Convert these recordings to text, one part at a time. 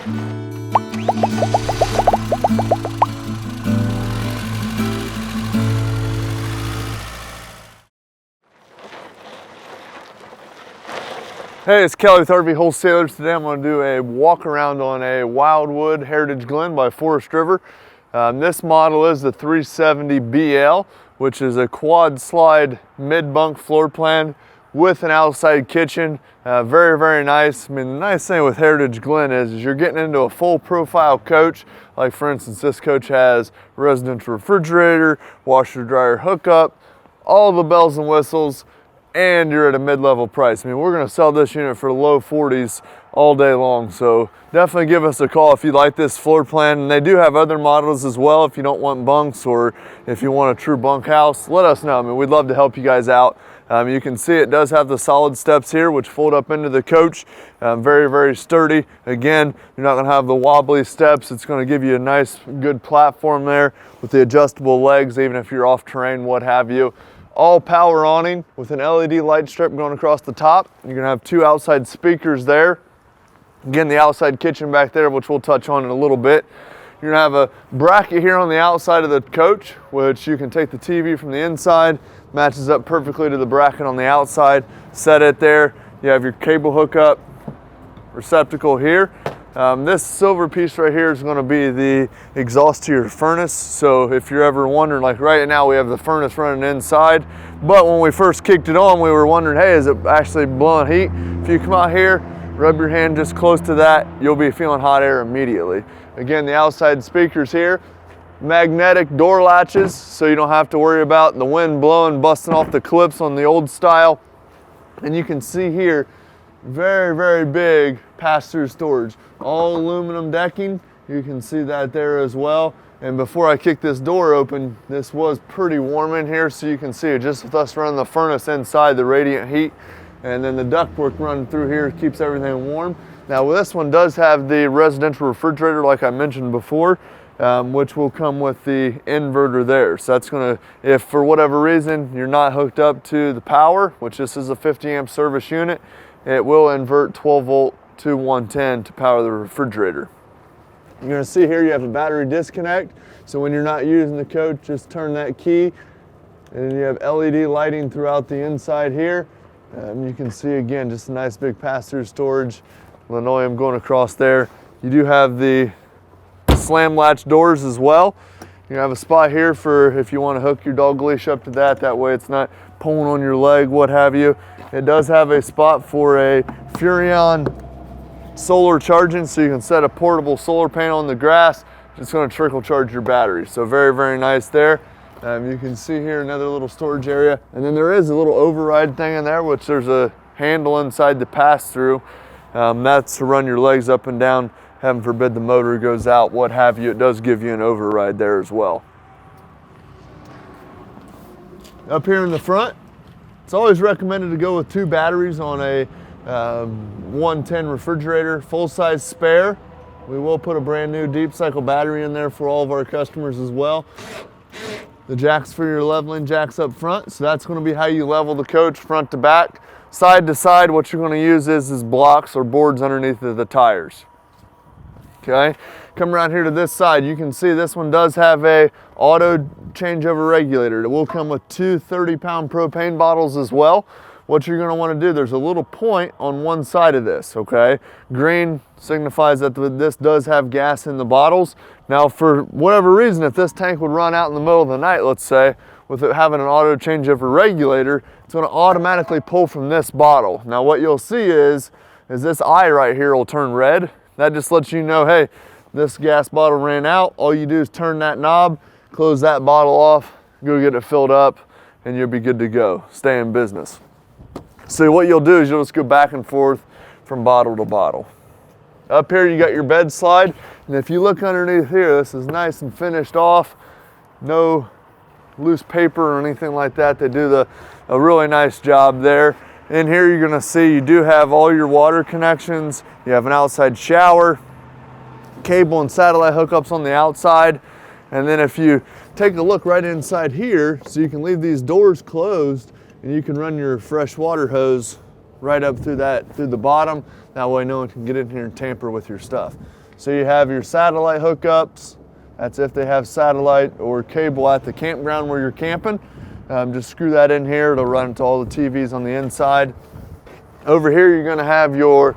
Hey, it's Kelly with RV Wholesalers. Today I'm going to do a walk around on a Wildwood Heritage Glen by Forest River. This model is the 370 BL, which is a quad slide mid-bunk floor plan with an outside kitchen. Very, very nice. I mean, the nice thing with Heritage Glen is you're getting into a full profile coach. Like for instance, this coach has residential refrigerator, washer dryer hookup, all the bells and whistles, and you're at a mid-level price. I mean, we're gonna sell this unit for the low 40s all day long, so definitely give us a call if you like this floor plan. And they do have other models as well if you don't want bunks or if you want a true bunk house. Let us know. I mean, we'd love to help you guys out. You can see it does have the solid steps here which fold up into the coach. Very, very sturdy. Again, you're not gonna have the wobbly steps. It's gonna give you a nice, good platform there with the adjustable legs, even if you're off terrain, what have you. All power awning with an LED light strip going across the top. You're gonna have two outside speakers there. Again, the outside kitchen back there, which we'll touch on in a little bit. You're gonna have a bracket here on the outside of the coach, which you can take the TV from the inside, matches up perfectly to the bracket on the outside, set it there. You have your cable hookup receptacle here. This silver piece right here is going to be the exhaust to your furnace. So if you're ever wondering, like right now we have the furnace running inside, but when we first kicked it on, we were wondering, hey, is it actually blowing heat? If you come out here, rub your hand just close to that, you'll be feeling hot air immediately. Again, the outside speakers here, magnetic door latches, so you don't have to worry about the wind blowing, busting off the clips on the old style. And you can see here, very, very big pass-through storage. All aluminum decking, you can see that there as well. And before I kick this door open, this was pretty warm in here, so you can see it just with us running the furnace inside, the radiant heat, and then the ductwork running through here keeps everything warm. Now this one does have the residential refrigerator like I mentioned before, which will come with the inverter there. So that's gonna, if for whatever reason you're not hooked up to the power, which this is a 50 amp service unit, it will invert 12 volt to 110 to power the refrigerator. You're gonna see here you have a battery disconnect. So when you're not using the coach, just turn that key. And then you have LED lighting throughout the inside here. You can see again, just a nice big pass-through storage, linoleum going across there. You do have the slam latch doors as well. You have a spot here for if you want to hook your dog leash up to that. That way it's not pulling on your leg, what have you. It does have a spot for a Furrion solar charging, so you can set a portable solar panel on the grass. It's going to trickle charge your battery. So very, very nice there. You can see here another little storage area. And then there is a little override thing in there, which there's a handle inside the pass-through. That's to run your legs up and down. Heaven forbid the motor goes out, what have you. It does give you an override there as well. Up here in the front, it's always recommended to go with 2 batteries on a 110 refrigerator, full-size spare. We will put a brand new deep cycle battery in there for all of our customers as well. The jacks for your leveling jacks up front, so that's going to be how you level the coach front to back. Side to side, what you're going to use is blocks or boards underneath the tires. Okay, come around here to this side. You can see this one does have a auto changeover regulator. It will come with 2 30-pound propane bottles as well. What you're gonna wanna do, there's a little point on one side of this, okay? Green signifies that this does have gas in the bottles. Now, for whatever reason, if this tank would run out in the middle of the night, let's say, with it having an auto changeover regulator, it's gonna automatically pull from this bottle. Now, what you'll see is this eye right here will turn red. That just lets you know, hey, this gas bottle ran out. All you do is turn that knob, close that bottle off, go get it filled up, and you'll be good to go. Stay in business. So what you'll do is you'll just go back and forth from bottle to bottle. Up here you got your bed slide, and if you look underneath here, this is nice and finished off. No loose paper or anything like that. They do a really nice job there. In here you're gonna see you do have all your water connections. You have an outside shower, cable and satellite hookups on the outside. And then if you take a look right inside here, so you can leave these doors closed and you can run your fresh water hose right up through the bottom. That way no one can get in here and tamper with your stuff. So you have your satellite hookups. That's if they have satellite or cable at the campground where you're camping. Just screw that in here. It'll run to all the TVs on the inside. Over here, you're gonna have you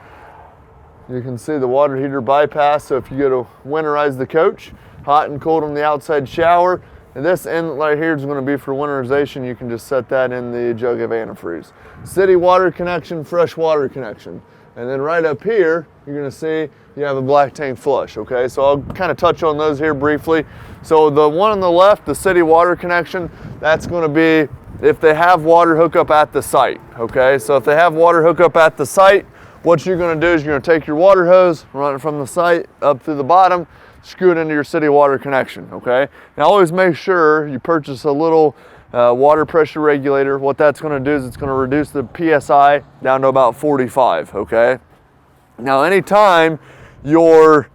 can see the water heater bypass. So if you go to winterize the coach, hot and cold on the outside shower. And this inlet right here is gonna be for winterization. You can just set that in the jug of antifreeze. City water connection, fresh water connection. And then right up here, you're gonna see you have a black tank flush, okay? So I'll kind of touch on those here briefly. So the one on the left, the city water connection, that's gonna be if they have water hookup at the site, okay? So if they have water hookup at the site, what you're gonna do is you're gonna take your water hose, run it from the site up through the bottom, screw it into your city water connection, okay? Now always make sure you purchase a little water pressure regulator. What that's gonna do is it's gonna reduce the PSI down to about 45, okay? Now anytime you're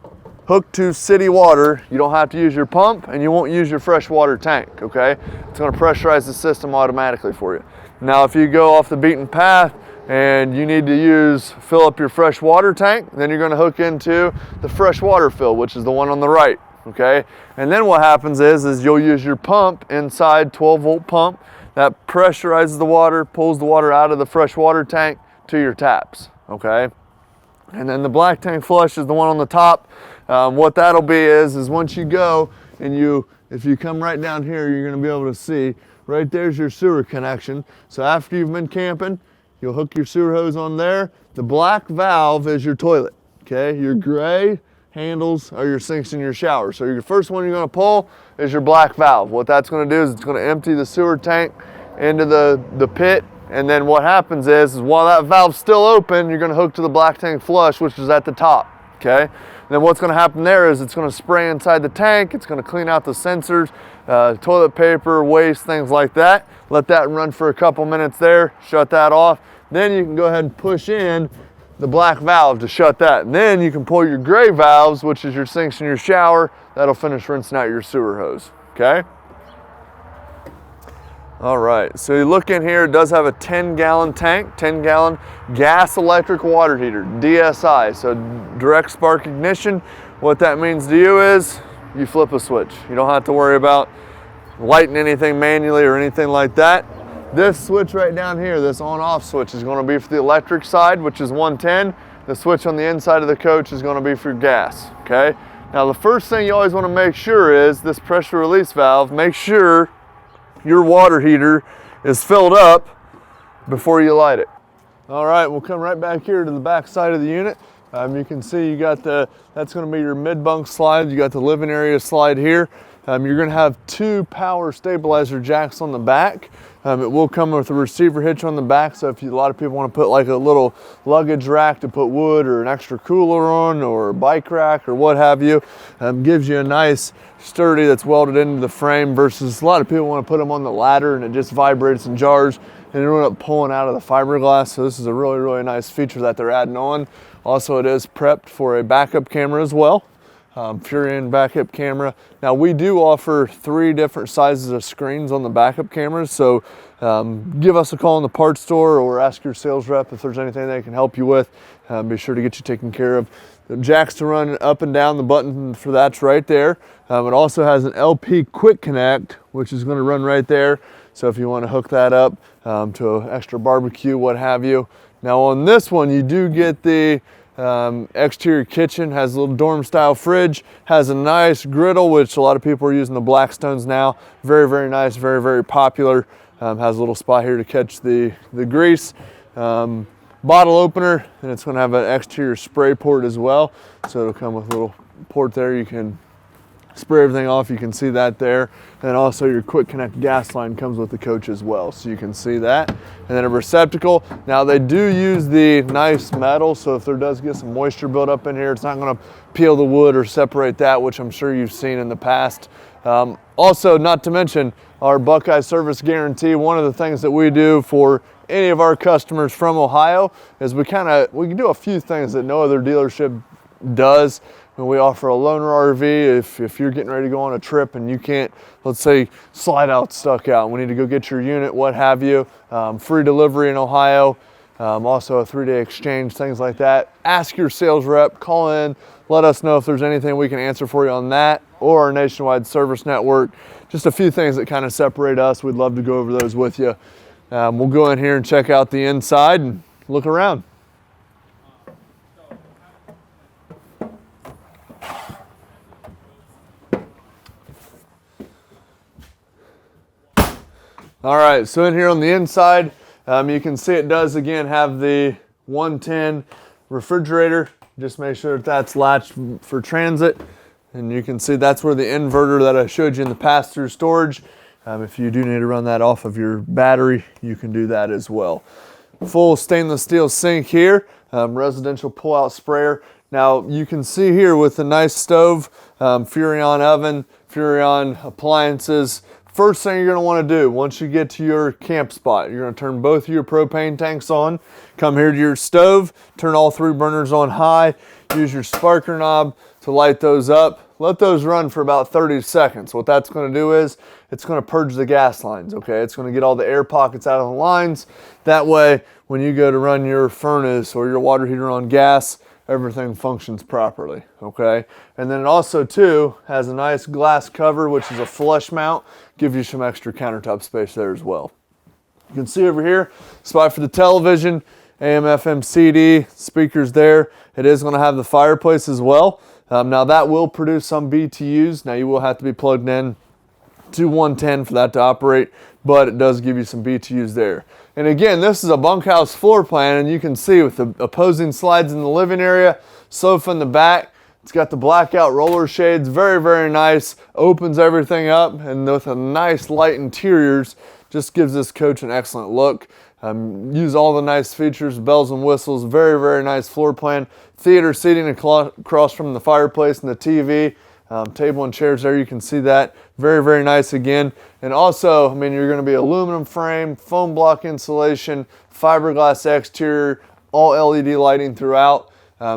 hooked to city water, you don't have to use your pump and you won't use your fresh water tank, okay? It's gonna pressurize the system automatically for you. Now if you go off the beaten path and you need to fill up your fresh water tank, then you're gonna hook into the fresh water fill, which is the one on the right, okay? And then what happens is you'll use your pump inside, 12-volt pump, that pressurizes the water, pulls the water out of the fresh water tank to your taps, okay? And then the black tank flush is the one on the top. What that'll be is once you go and if you come right down here, you're gonna be able to see, right there's your sewer connection. So after you've been camping, you'll hook your sewer hose on there. The black valve is your toilet, okay? Your gray handles are your sinks and your showers. So your first one you're gonna pull is your black valve. What that's gonna do is it's gonna empty the sewer tank into the pit. And then what happens is while that valve's still open, you're gonna hook to the black tank flush, which is at the top, okay? And then what's gonna happen there is it's gonna spray inside the tank, it's gonna clean out the sensors, toilet paper, waste, things like that. Let that run for a couple minutes there, shut that off. Then you can go ahead and push in the black valve to shut that. And then you can pull your gray valves, which is your sinks and your shower. That'll finish rinsing out your sewer hose, okay? All right, so you look in here, it does have a 10-gallon tank, 10-gallon gas electric water heater, DSI, so direct spark ignition. What that means to you is you flip a switch. You don't have to worry about lighting anything manually or anything like that. This switch right down here, this on-off switch, is gonna be for the electric side, which is 110. The switch on the inside of the coach is gonna be for gas, okay? Now the first thing you always wanna make sure is this pressure release valve, make sure your water heater is filled up before you light it. All right, we'll come right back here to the back side of the unit. You can see you got that's gonna be your mid-bunk slide. You got the living area slide here. You're gonna have 2 power stabilizer jacks on the back. It will come with a receiver hitch on the back, so if a lot of people wanna put like a little luggage rack to put wood or an extra cooler on or a bike rack or what have you, gives you a nice sturdy that's welded into the frame versus a lot of people wanna put them on the ladder and it just vibrates and jars and it'll end up pulling out of the fiberglass. So this is a really, really nice feature that they're adding on. Also, it is prepped for a backup camera as well. Furion backup camera. Now we do offer 3 different sizes of screens on the backup cameras, so give us a call in the parts store or ask your sales rep if there's anything they can help you with. Be sure to get you taken care of. The jacks to run up and down, the button for that's right there. It also has an LP quick connect, which is going to run right there. So if you want to hook that up to an extra barbecue, what have you. Now on this one, you do get the exterior kitchen, has a little dorm style fridge, has a nice griddle, which a lot of people are using the Blackstones now. Very, very nice, very, very popular. Has a little spot here to catch the grease. Bottle opener, and it's going to have an exterior spray port as well. So it'll come with a little port there. You can spray everything off. You can see that there. And also your quick connect gas line comes with the coach as well. So you can see that. And then a receptacle. Now they do use the nice metal. So if there does get some moisture built up in here, it's not going to peel the wood or separate that, which I'm sure you've seen in the past. Also, not to mention our Buckeye service guarantee. One of the things that we do for any of our customers from Ohio is we can do a few things that no other dealership does. And we offer a loaner RV if you're getting ready to go on a trip and you can't, let's say, slide out stuck out. We need to go get your unit, what have you. Free delivery in Ohio. also a 3-day exchange, things like that. Ask your sales rep, call in, let us know if there's anything we can answer for you on that, or our nationwide service network. Just a few things that kind of separate us. We'd love to go over those with you. We'll go in here and check out the inside and look around. All right, so in here on the inside, you can see it does again have the 110 refrigerator. Just make sure that that's latched for transit. And you can see that's where the inverter that I showed you in the pass-through storage. If you do need to run that off of your battery, you can do that as well. Full stainless steel sink here, residential pull-out sprayer. Now you can see here with the nice stove, Furrion oven, Furrion appliances. First thing you're going to want to do once you get to your camp spot, you're going to turn both of your propane tanks on, come here to your stove, turn all 3 burners on high, use your sparker knob to light those up. Let those run for about 30 seconds. What that's going to do is it's going to purge the gas lines, okay? It's going to get all the air pockets out of the lines. That way, when you go to run your furnace or your water heater on gas, everything functions properly, okay? And then it also, too, has a nice glass cover, which is a flush mount. Gives you some extra countertop space there as well. You can see over here, spot for the television, AM, FM, CD, speakers there. It is going to have the fireplace as well. Now that will produce some BTUs. Now you will have to be plugged in to 110 for that to operate, but it does give you some BTUs there. And again, this is a bunkhouse floor plan, and you can see with the opposing slides in the living area, sofa in the back. It's got the blackout roller shades, very, very nice. Opens everything up, and with a nice light interiors, just gives this coach an excellent look. Use all the nice features, bells and whistles, very, very nice floor plan. Theater seating across from the fireplace and the TV. Table and chairs there, you can see that. Very, very nice again. And also, I mean, you're going to be aluminum frame, foam block insulation, fiberglass exterior, all LED lighting throughout.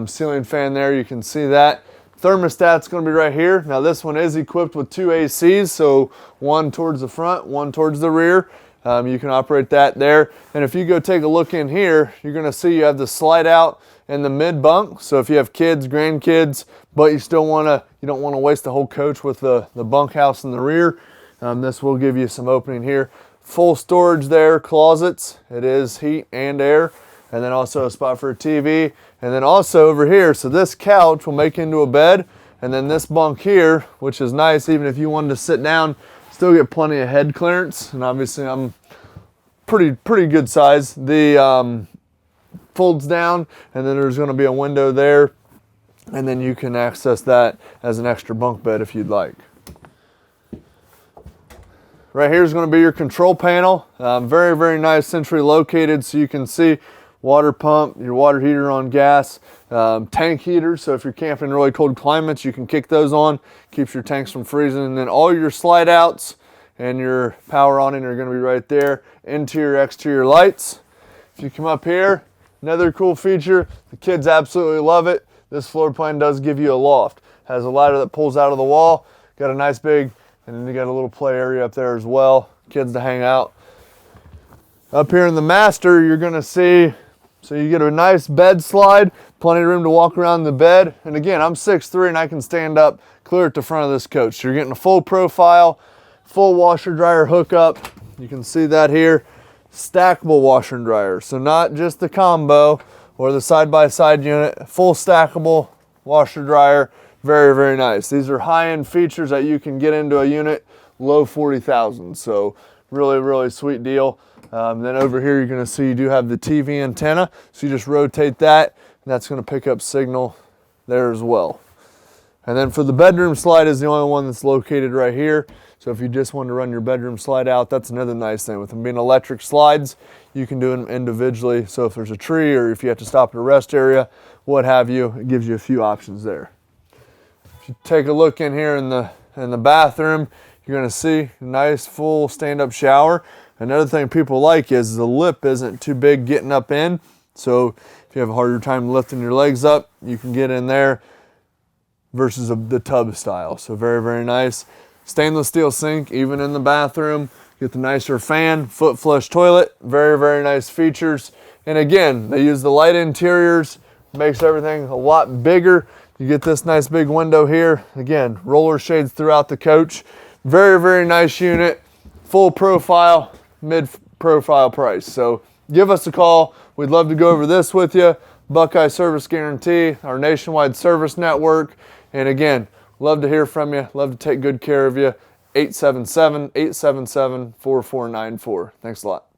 Ceiling fan there, you can see that. Thermostat's going to be right here. Now this one is equipped with 2 ACs, so one towards the front, one towards the rear. You can operate that there. And if you go take a look in here, you're going to see you have the slide out and the mid-bunk. So if you have kids, grandkids, but you don't want to waste the whole coach with the bunkhouse in the rear, this will give you some opening here. Full storage there, closets. It is heat and air. And then also a spot for a TV. And then also over here, so this couch will make into a bed. And then this bunk here, which is nice, even if you wanted to sit down, still get plenty of head clearance. And obviously I'm pretty good size. The folds down, and then there's going to be a window there. And then you can access that as an extra bunk bed if you'd like. Right here is going to be your control panel. Very, very nice, centrally located, so you can see water pump, your water heater on gas, tank heater, so if you're camping in really cold climates, you can kick those on, keeps your tanks from freezing. And then all your slide outs and your power awning are going to be right there. Interior, exterior lights. If you come up here, another cool feature, the kids absolutely love it. This floor plan does give you a loft. Has a ladder that pulls out of the wall, got a nice big, and then you got a little play area up there as well, kids to hang out. Up here in the master, you're going to see, so you get a nice bed slide, plenty of room to walk around the bed. And again, I'm 6'3" and I can stand up clear at the front of this coach. So you're getting a full profile, full washer dryer hookup. You can see that here. Stackable washer and dryer. So not just the combo or the side-by-side unit, full stackable washer dryer. Very, very nice. These are high-end features that you can get into a unit low 40,000. So really, really sweet deal. Then over here, you're going to see you do have the TV antenna. So you just rotate that, and that's going to pick up signal there as well. And then for the bedroom slide is the only one that's located right here. So if you just want to run your bedroom slide out, that's another nice thing. With them being electric slides, you can do them individually. So if there's a tree or if you have to stop at a rest area, what have you, it gives you a few options there. If you take a look in here in the bathroom, you're going to see a nice full stand-up shower. Another thing people like is the lip isn't too big getting up in. So if you have a harder time lifting your legs up, you can get in there versus the tub style. So very, very nice. Stainless steel sink, even in the bathroom. Get the nicer fan, foot flush toilet. Very, very nice features. And again, they use the light interiors, makes everything a lot bigger. You get this nice big window here. Again, roller shades throughout the coach. Very, very nice unit. Full profile, mid-profile price. So give us a call. We'd love to go over this with you. Buckeye Service Guarantee, our nationwide service network. And again, love to hear from you. Love to take good care of you. 877-877-4494. Thanks a lot.